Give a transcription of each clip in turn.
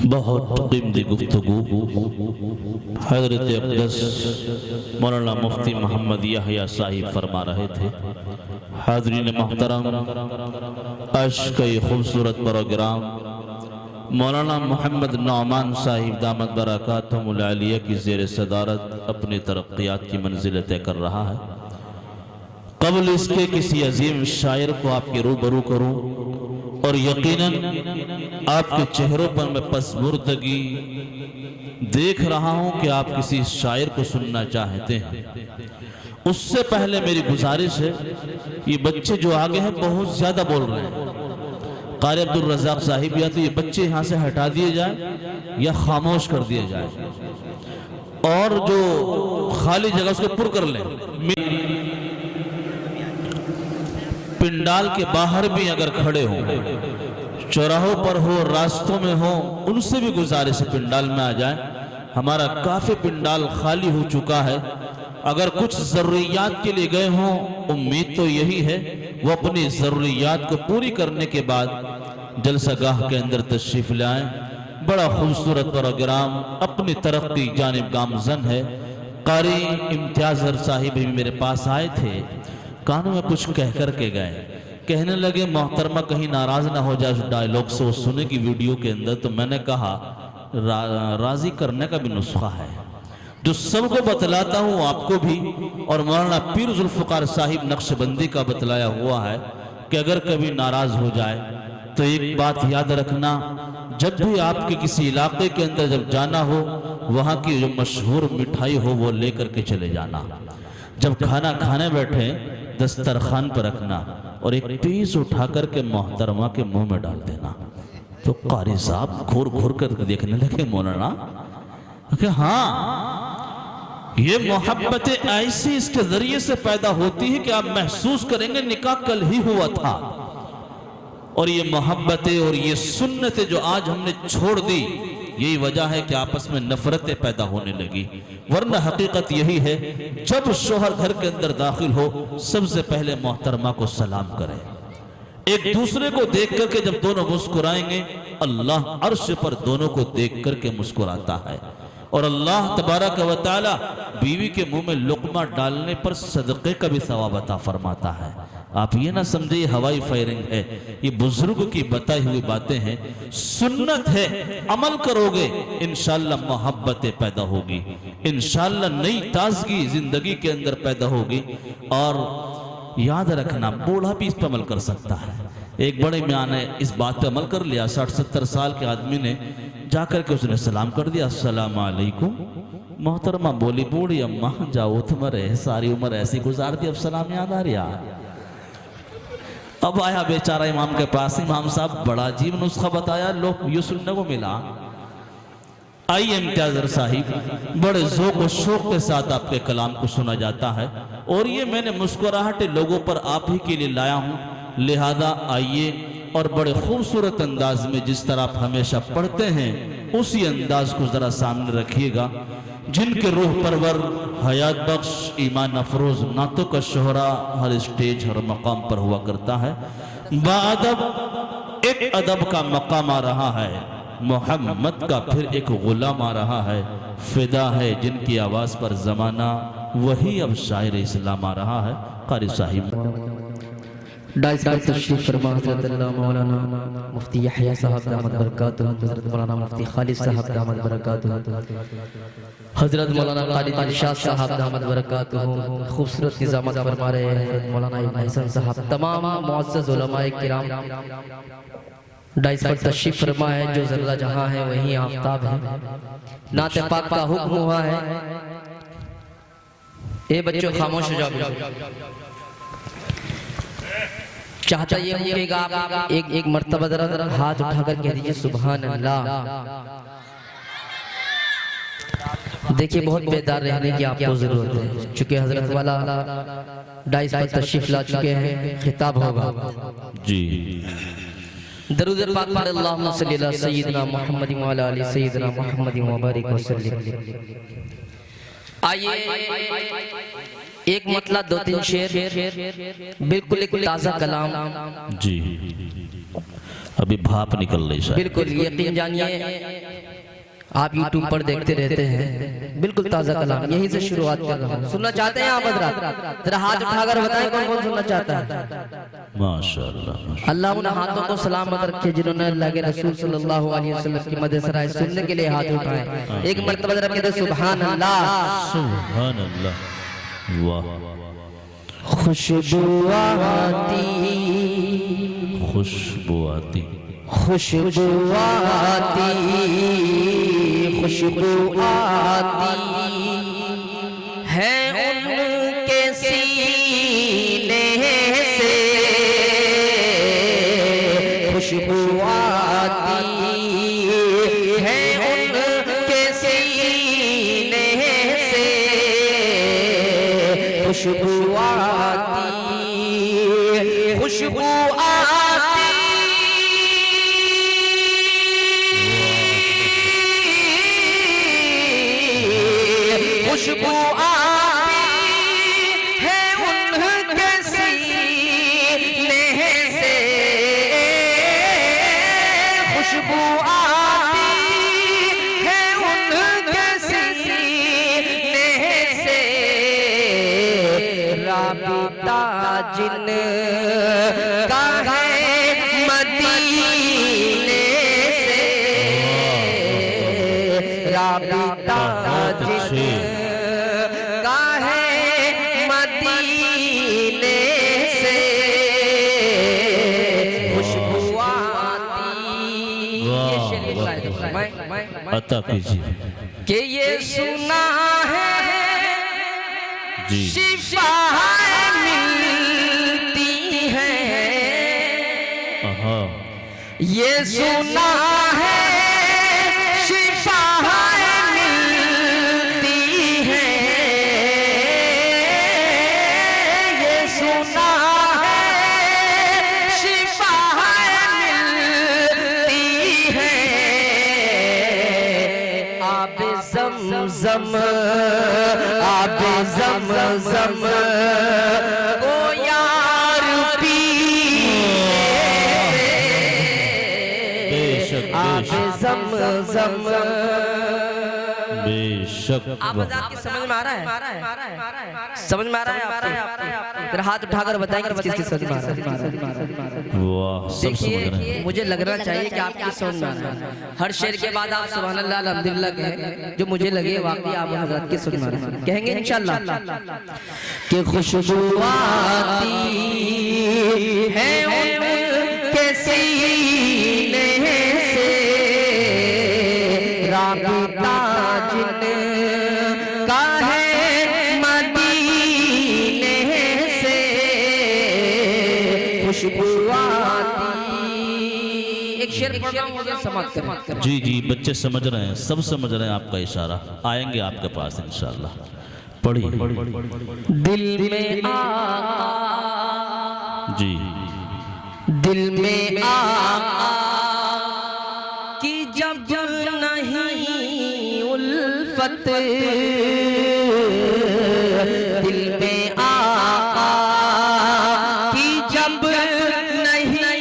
बहुत कीमती गुफ्तगू हज़रत अक़दस मौलाना मुफ्ती मोहम्मद याहया साहिब फरमा रहे थे। हाज़रीन मोहतरम, आज का ये खूबसूरत प्रोग्राम मौलाना मोहम्मद नौमान साहिब दामत बरकातहुमुल आलिया की ज़ेर सदारत अपनी तरक्यात की मंजिल तय कर रहा है। कबल इसके किसी अजीम शायर को आपके रूबरू करूं और यकीनन आपके चेहरों पर मैं पसमुर्दगी देख रहा हूं कि आप किसी शायर को सुनना चाहते हैं। उससे पहले मेरी गुजारिश है, ये बच्चे जो आगे हैं बहुत ज्यादा बोल रहे हैं। कारी अब्दुल रज़ाक साहिब, या तो ये बच्चे यहां से हटा दिए जाए या खामोश कर दिए जाए और जो खाली जगह उसको पुर कर लें। पिंडाल के बाहर भी अगर खड़े हो, चौराहों पर हो, रास्तों में हो, उनसे भी गुजारिश है पिंडाल में आ जाए। हमारा काफी पिंडाल खाली हो चुका है। अगर कुछ जरूरियात के लिए गए हों, उम्मीद तो यही है वो अपनी जरूरियात को पूरी करने के बाद जलसागाह के अंदर तशरीफ लाएं। बड़ा खूबसूरत प्रोग्राम अपनी तरक्की जानिब गामजन है। कारी इम्तियाज साहिब भी मेरे पास आए थे, कानों में कुछ कह कर के गए। कहने लगे मोहतरमा कहीं नाराज ना हो जाए उस डायलॉग से, वो सुने की वीडियो के अंदर। तो मैंने कहा राजी करने का भी नुस्खा है, जो सबको बतलाता हूँ आपको भी, और मौलाना पीर जुल्फ़िकार साहिब नक्शबंदी का बतलाया हुआ है कि अगर कभी नाराज हो जाए तो एक बात याद रखना, जब भी आपके किसी इलाके के अंदर जब जाना हो, वहाँ की जो मशहूर मिठाई हो वो लेकर के चले जाना। जब खाना खाने बैठे दस्तरखान पर रखना और एक पीस उठा करके मोहतरमा के मुंह में डाल देना। तो कारी साहब घूर घूर कर देखने लगे मौलाना कि हाँ, ये मोहब्बतें ऐसी इसके जरिए से पैदा होती है कि आप महसूस करेंगे निकाह कल ही हुआ था। और ये मोहब्बतें और ये सुन्नतें जो आज हमने छोड़ दी, यही वजह है कि आपस में नफरतें पैदा होने लगी। वरना हकीकत यही है, जब शोहर घर के अंदर दाखिल हो सबसे पहले मोहतरमा को सलाम करें। एक दूसरे को देख करके जब दोनों मुस्कुराएंगे, अल्लाह अर्श पर दोनों को देख करके मुस्कुराता है। और अल्लाह तबारक व तआला बीवी के मुंह में लुक़मा डालने पर सदक़े का भी सवाब अता फरमाता है। आप ये ना समझिए हवाई फायरिंग है, ये बुजुर्ग की बताई हुई बातें हैं, सुन्नत है। अमल करोगे इंशाअल्लाह मोहब्बतें पैदा होगी, इंशाअल्लाह नई ताजगी जिंदगी के अंदर पैदा होगी। और याद रखना, बूढ़ा भी इस पर अमल कर सकता है। एक बड़े म्यान ने इस बात पे अमल कर लिया। 60-70 साल के आदमी ने जाकर के उसने सलाम कर दिया, अस्सलाम वालेकुम। मोहतरमा बोली, बूढ़ी अम्मा जाओ तुम्हारे सारी उम्र ऐसी गुजार दी, अब सलाम याद आ रहा। अब आया बेचारा इमाम के पास, इमाम साहब बड़ा अजीब नुस्खा बताया, लोग ये सुनने को मिला। आइए इम्तियाज साहिब, बड़े ज़ौक़ और शौक़ के साथ आपके कलाम को सुना जाता है और ये मैंने मुस्कुराहट लोगों पर आप ही के लिए लाया हूँ। लिहाजा आइए और बड़े खूबसूरत अंदाज में जिस तरह आप हमेशा पढ़ते हैं उसी अंदाज को ज़रा सामने रखिएगा। जिनके रूह परवर, हयात बख्श, ईमान अफरोज नातों का शोहरा हर स्टेज हर मकाम पर हुआ करता है। बाअदब एक अदब का मकाम आ रहा है, मोहम्मद का फिर एक गुलाम आ रहा है। फिदा है जिनकी आवाज़ पर ज़माना, वही अब शायर इस्लाम आ रहा है। कारी साहिब डाइस पर तशरीफ फरमा हज़रत मौलाना मुफ्ती याहया साहब दामत बरकातुहू, हज़रत मौलाना मुफ्ती खालिद साहब दामत बरकातुहू, हज़रत मौलाना खालिद इरशाद साहब दामत बरकातुहू खूबसूरत निज़ामत फरमा रहे हैं। हज़रत मौलाना इब्न हसन साहब, तमाम मुअज़्ज़ज़ उलमाए किराम डाइस पर तशरीफ फरमा है। जो ज़र्रा जहाँ है वहीं आफ़ताब है। नात पाक का हुक्म हुआ है। ए बच्चों खामोश हो जाओ। चाहता ये हूँ कि आप एक मर्तबा जरा हाथ उठाकर कह दीजिए सुभान अल्लाह। देखिए बहुत बेदार रहने की आपको जरूरत है, चूंकि हजरत वाला डाइस पर तशरीफ ला चुके हैं। खिताब होगा जी। दरूद पाक पर अल्लाहुम्मा सल्ली अला सय्यिदिना मुहम्मद व अला आलि सय्यिदिना मुहम्मद व बारिक वसल्लम। आइए एक मतलब 2-3 शेर, बिल्कुल एक ताज़ा कलाम। जी, अभी भाप निकल रही है। बिल्कुल यकीन जानिए आप यूट्यूब पर देखते रहते हैं, बिल्कुल ताजा कलाम, यहीं से शुरुआत कर रहा हूँ। सुनना चाहते हैं आप हजरात? जरा हाथ उठाकर बताएं कौन कौन सुनना चाहता है। माशाअल्लाह। अल्लाह उन हाथों को सलामत रखे जिन्होंने अल्लाह के रसूल सल्लल्लाहु अलैहि वसल्लम की मदद सराय सुनने के लिए हाथ उठाए। एक मर्तबा जरा कहते सुभान अल्लाह, सुभान अल्लाह। वाह। खुशबू आती, खुशबू आती, खुशबू आती, खुशबू आती है उनके सीने से, खुशबू आती है उनके सीने से, खुशबू आती, खुशबू आती, खुशबू आती है उनके सीने से, खुशबू आती है उनके सीने से, राबिता जिन का है मदीने से, राबिता जिन का है मदीने से, खुशबू आती। ये शेर अता कीजिए कि ये सुना है जी। शिफा मिलती है, आहा। ये सुना है शिफा मिलती है, ये सुना है शिफा मिलती है, आब ज़म-ज़म, आब ज़म-ज़म को यार पी, बेशक आब बेशक ज़म-ज़म। बेशक। आप की समझ में आ रहा है? समझ में आ रहा है आपको? फिर हाथ उठाकर बताएंगे किसकी समझ में आ रहा है। वाह, सब समझ रहे देखिए, हैं। मुझे लगना चाहिए कि आपकी समझ में आ रहा है। हर शेर के बाद आप सुभान अल्लाह अल्हम्दुलिल्लाह कहें, जो मुझे लगे वाकई आप हज़रत की समझ में आ रहा है। कहेंगे इंशाअल्लाह कि खुशबू आती है उनके सीने से, राबिता जिन का है मदीने से, खुशबू आती। एक शेर पढ़ रहा हूं, मुझे समाप्त करें। जी जी, बच्चे समझ रहे हैं, सब समझ रहे हैं आपका इशारा। आएंगे आपके पास इंशाअल्लाह। पढ़िए दिल में आका, जी। दिल में आका की जब नहीं उल्फत, दिल में आका की जब नहीं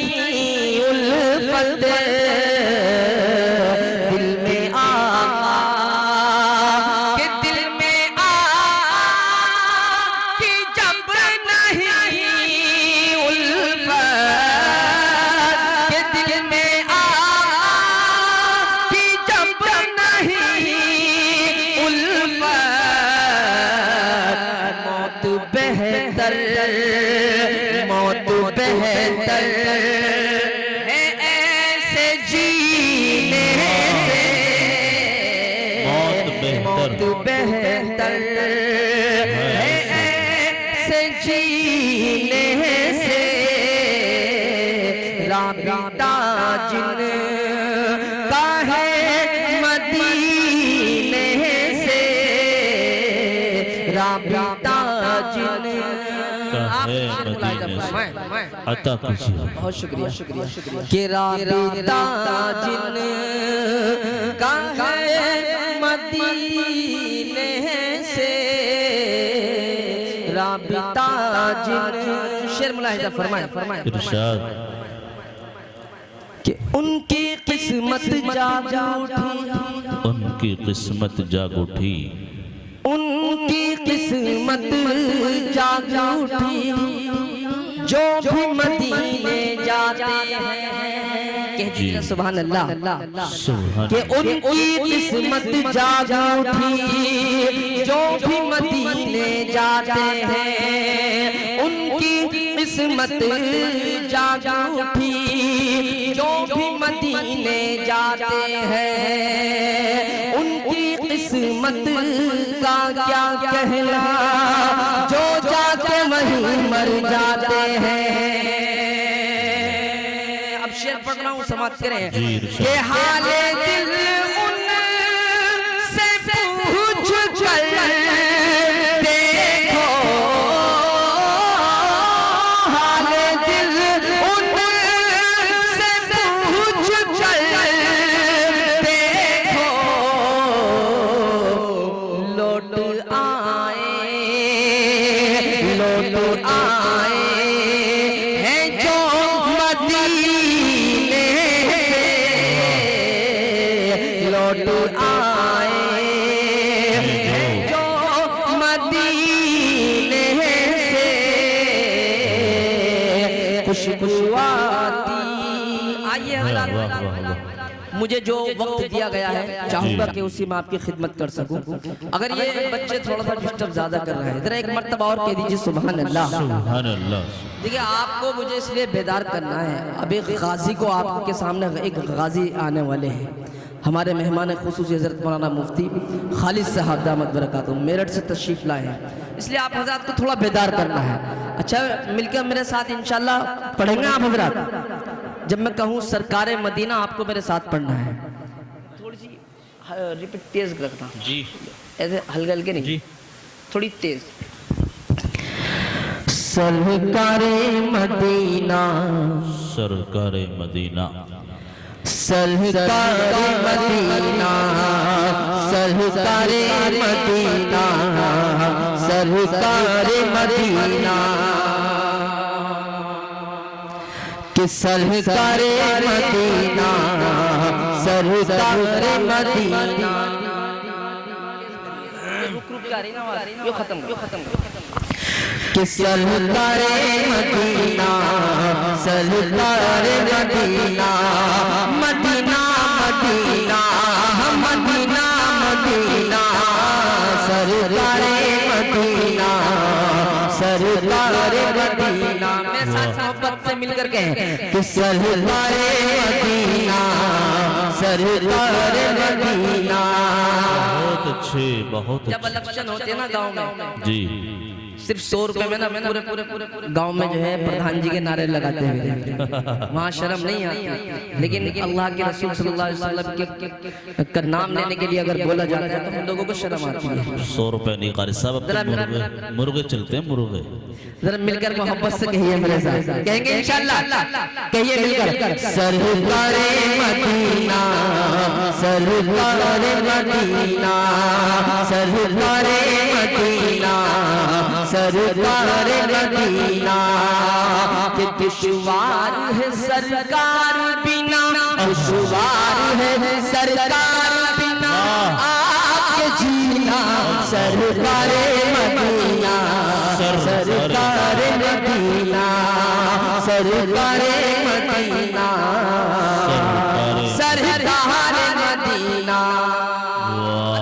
उल्फत, दिल में आका के दिल में आका की जब नहीं उल्फत, के दिल में आका की जब नहीं उल्फत, मौत बेहतर, मौत बेहतर है ऐसे जीने से, मौत बेहतर है ऐसे जीने से, राबिता जिन का है मदीने से, राबिता जिन का है मदीने से। अता कीजिए। बहुत शुक्रिया, शुक्रिया। कि राबिता जिन का है मदीने से, राबिता जिन। शेर मुलाहिजा फरमाए, फरमाए इरशाद। कि उनकी किस्मत जाग उठी उनकी किस्मत जाग उठी, उनकी किस्मत जाग उठी, जो भी मदीने जाते हैं। कहती है सुभान अल्लाह कि उनकी किस्मत जाग उठी, जो भी मदीने जाते हैं। उनकी किस्मत जाग उठी, जो भी मदीने जाते हैं। उनकी किस्मत का क्या कहना, जो जाके वहीं मर जाते हैं। अब शेर पढ़ रहा हूँ, समाप्त करें। ये हाले दिल उनसे पूछ कर देखो, हाले दिल उनसे पूछ कर देखो, लौट आए हैं जो मदीने से, लौट आए हैं जो मदीने से, खुशबू आती। आइए मुझे जो वक्त दिया गया है चाहूंगा कि उसी में आपकी खिदमत कर सकूं। अगर ये बच्चे थोड़ा सा डिस्टर्ब ज्यादा कर रहे हैं, जरा एक मर्तबा और कह दीजिए सुभान अल्लाह। सुभान अल्लाह। देखिए आपको मुझे इसलिए बेदार करना है, अब एक गाजी को आपके सामने एक गाजी आने वाले हैं, हमारे मेहमान खुसूसी हज़रत मौलाना मुफ्ती खालिद साहब दामत बरकातुहू मेरठ से तशरीफ़ लाए हैं, इसलिए आप हज़रात को थोड़ा बेदार करना है। अच्छा मिलकर मेरे साथ इंशाल्लाह पढ़ेंगे आप हज़रात। जब मैं कहूँ सरकारे मदीना, आपको मेरे साथ पढ़ना है। थोड़ी सी रिपीट तेज रखना जी, ऐसे हल्के हल्के नहीं जी, थोड़ी तेज। सरकारे मदीना, सरकारे मदीना, सरकारे मदीना, सरकारे मदीना, सरकारे मदीना, कि सरकारे मदीना, सरकारे मदीना। यो खत्म कि सरकारे मदीना, सरकारे मदीना, मदीना मदीना मदीना मदीना, सरकारे मदीना, सरकारे मदीना। मेरे साथ मोहब्बत से मिलकर कहें कि सरकारे मदीना, सरकारे मदीना। बहुत अच्छे, बहुत जब इलेक्शन होते ना गांव में जी, सिर्फ 100 रुपए में ना पूरे गांव में जो है प्रधान जी के नारे लगाते हुए, वहाँ शर्म नहीं आती। लेकिन अल्लाह के रसूल सल्लल्लाहु अलैहि वसल्लम का नाम लेने के लिए अगर बोला जाता है तो हम लोगों को शर्म आती है। 100 रुपए नहीं कारी साहब, अब तो मुर्गे चलते हैं, मुर्गे। जरा मिलकर मोहब्बत से कहिए मेरे साथ, कहेंगे इंशाल्लाह, कहिए मिलकर। सरकारे मदीना, सरकारे मदीना, सरकारे मदीना, सरकारे मदीना, कि दुश्वार है सरकार बिना, दुश्वार है सरकार बिना आपके जीना। सरकारे मदीना, सरकारे मदीना, सरकारे मदीना, सरकारे मदीना।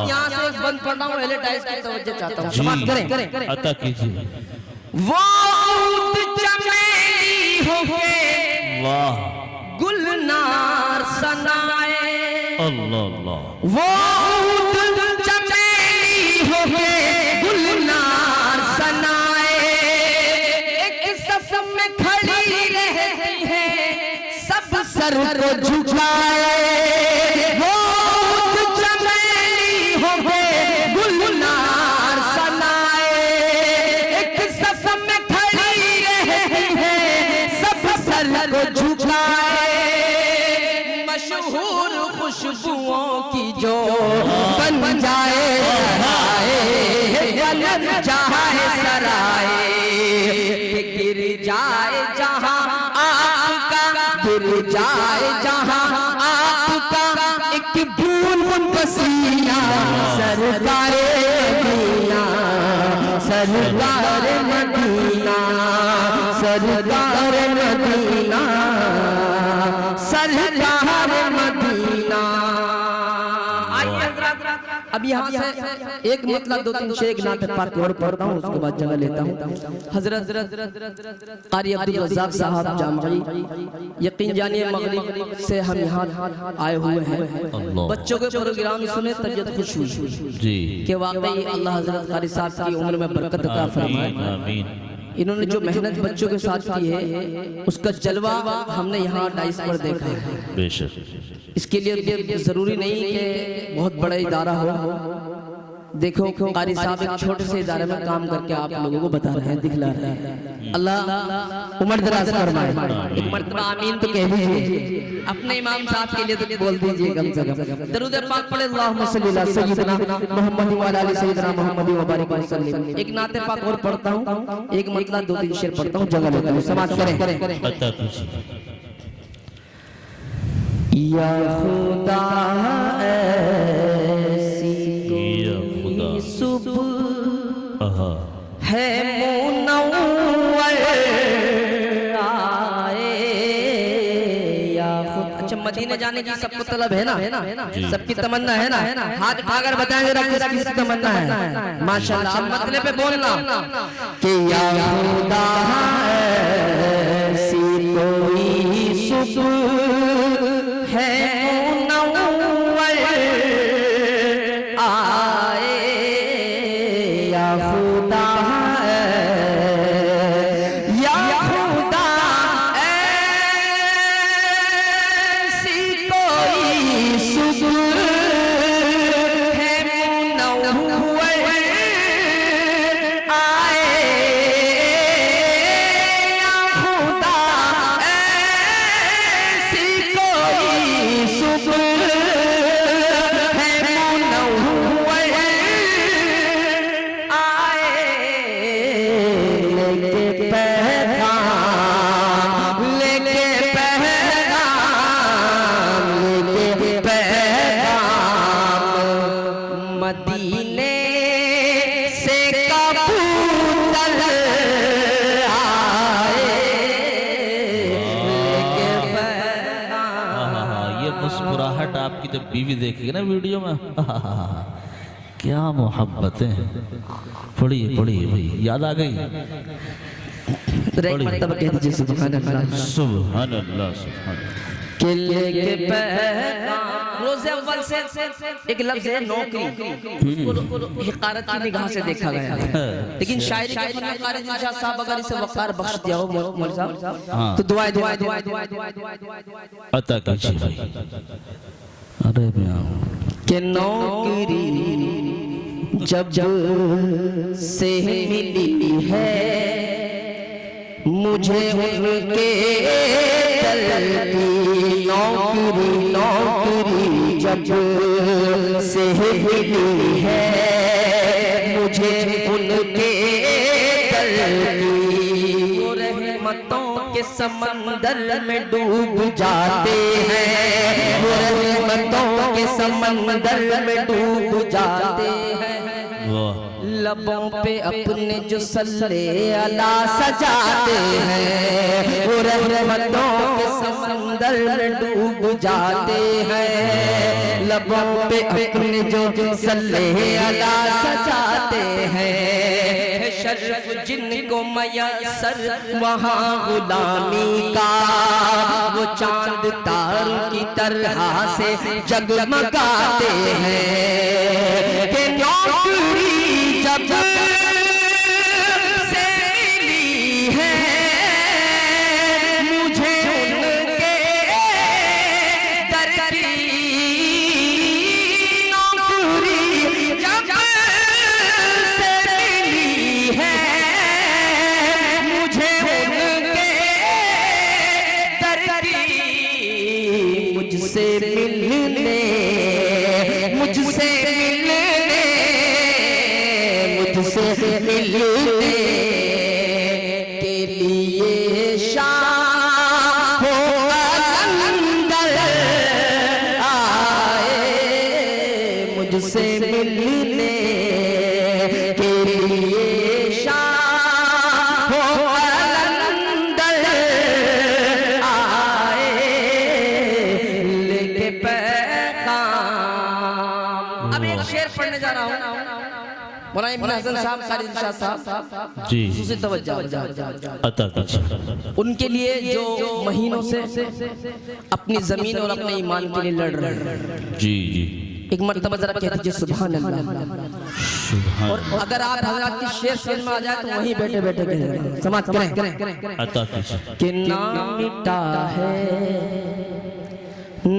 यहाँ से एक बंद पढ़ना हूँ, एडवर्टाइज की तवज्जो चाहता हूँ, समाप्त करें। अता कीजिए। वो चमेली होके वाह, गुलनार सनाए, अल्लाह अल्लाह। वो चमेली होके गुलनार सनाए, एक सफ में खड़ी रहती है, सब सर को झुकाए। वो चमेली होके गुलनार सनाए, एक सफ में खड़ी रहती है, सब सर को झुकाए। मशहूर खुशबुओं की जो बन जाए चाहे सराए, गिर जाए जहां आपका, गिर जाए जहां आपका, एक बूंद बसी सरकार मदीना, सरकार मदीना, सरकार मदीना, सरकार मदीना। अब यहाँ से एक मतलब दो तीन शेख नात पाक और पढ़ता हूँ, उसके बाद जगह लेता हूँ। हजरत कारी अब्दुल रज़ाक साहब जामई, यकीन जानिए मगरिब से हम यहाँ आए हुए हैं। बच्चों के प्रोग्राम सुने तबीयत खुश हुई जी कि वाकई अल्लाह हजरत कारी साहब की उम्र में बरकत अता फरमाए। इन्होंने जो मेहनत बच्चों के साथ की है उसका जलवा हमने यहाँ डाइस पर देखा है। बेशक इसके लिए जरूरी नहीं कि बहुत बड़ा इदारा हो। देखो कारी साहब एक छोटे से इदारे में काम करके आप लोगों को बता रहे हैं, दिखला रहे हैं। अल्लाह उम्र दराज फरमाए। एक मर्तबा आमीन तो कह दीजिए, अपने इमाम साहब के लिए तो बोल दीजिए कम से कम। दरूद पाक पढ़े, अल्लाहुम्मा सल्ली अला सय्यिदना मुहम्मद व अला आलि सय्यिदना मुहम्मद व बारिक वसल्लम। एक नाते पाक और पढ़ता हूँ, एक मतलब दो तीन शेर पढ़ता हूँ, जगह लेता हूँ, समाज करें। या खुदा है मुनव्वर आए या खुद। अच्छा मदीने जाने की सबको तलब है ना, सबकी तमन्ना है ना? हाथ उठाकर बताएंगे जरा किसकी तमन्ना है? माशाल्लाह। अब मतले पे बोलना कि या खुदा ऐसी कोई सुबह है मुनव्वर आए या खुदा, या खुदा ऐसी कोई सुबह है मुनव्वर आए या खुदा ऐसी कोई सुबह है मुनव्वर आए लेके पैगाम, लेके पैगाम, लेके पैगाम मदीने से कबूतर आए लेके पैगाम। ये मुस्कुराहट आपकी जब बीवी देखेगी ना वीडियो में, क्या मोहब्बतें हैं। पढ़िए पढ़िए भाई, याद आ गई। मतलब कह दीजिए सुभान अल्लाह, सुभान अल्लाह, सुभान के लेके पैगाम। रोज़े अव्वल से एक लफ्ज़ है नौकरी, उसको हिकारत की निगाह से देखा गया है। लेकिन शायरी के फन में कारी दिलशाद साहब अगर इसे वक़ार बख्श दिया हो मौलवी साहब, तो दुआएं अता कीजिए भाई। अरे के नौकरी जब से मिली है मुझे उनके दर की, नौकरी नौकरी जब से मिली है मुझे उनके दर की। वो रहमतों के समंदर में डूब जाते हैं, वो रहमतों के समंदर में डूब जाते हैं। लबों पे अपने जो सल्ले अला सजाते हैं, वो रहमतों के समंदर में डूब जाते हैं। लबों पे अपने जो सल्ले अला सजाते हैं। शर्फ जिनको मयसर वहाँ गुलामी का, वो चांद तारों की तरह से जगमगाते हैं। कि नौकरी जब से मिली है मुझे उनके दर की, नौकरी जब से मिली है मुझे उनके दर की। मुझसे मिलने, मुझसे मिलने के लिए शाह अंदर आए, मुझसे मिलने के लिए शाह कलंदर आए लेके पैगाम। अब एक शेर पढ़ने जा रहा हूँ, मौलाना इब्न हसन साहब, कारी दिलशाद साहब जी खुसूसी तवज्जो अता कीजिए। उनके लिए जो महीनों से अपनी जमीन और अपने ईमान के लिए लड़ रहे हैं। जी जी एक मर्तबा जरा कह दीजिए सुभान अल्लाह। और अगर आप हजरत की शेर समझ में आ जाए तो वहीं बैठे बैठे करें, समाज करें अता कीजिए। कि ना मिटा है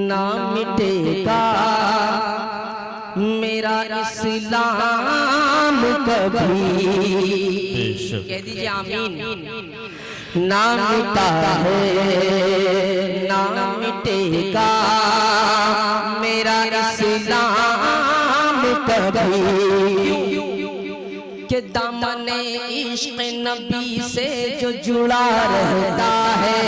ना मिटेगा मेरा इस्लाम कभी। बेशक। कह दीजिए आमीन। ना मिटा है ना मिटेगा मेरा इस्लाम कभी। के दामने इश्क नबी से जो जुड़ा रहता है,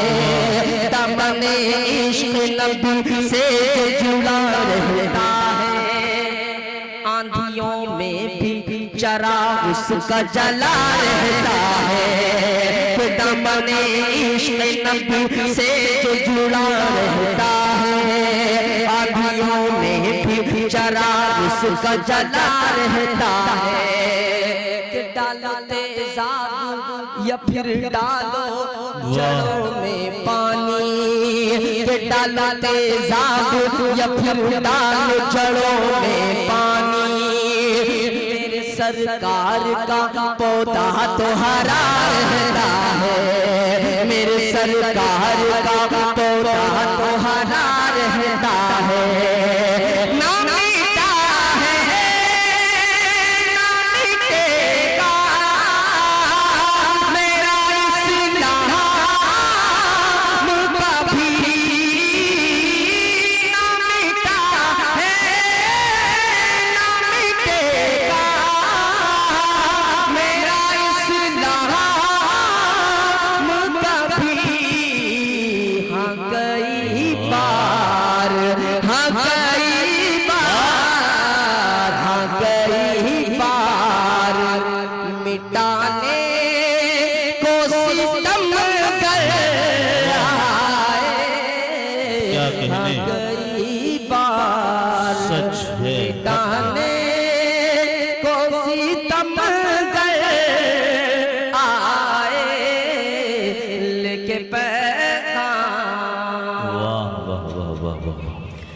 दामने इश्क नबी से जो जुड़ा रहता है, आंधियों में भी चरा उसका जला रहता है। दामने इश्क नबी से जो जुड़ा रहता है, आंधियों में भी चरा उसका जला रहता है। डालो तेजाब या फिर डालो जड़ों में पानी, के डालो तेजाब या फिर डालो जड़ों में पानी। मेरे सरकार का पौधा तो हरा रहता है, मेरे सरकार का पौधा तो हरा रहता है।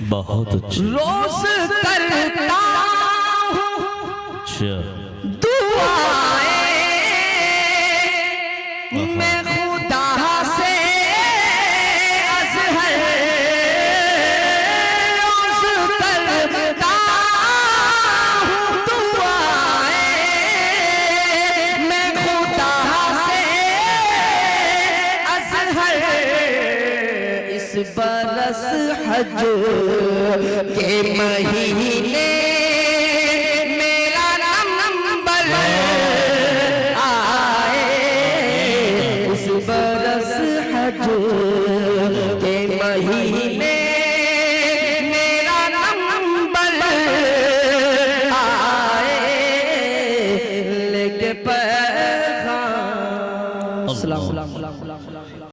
बहुत अच्छा। रोज करता हूँ दुआएं मैं खुदा से अज़हर। रोज करता हूँ दुआएं मैं खुदा से अज़हर। इस बरस हज के महीने मेरा नंबर आए। इस बरस हज के महीने मेरा नंबर आए लेके पैगाम।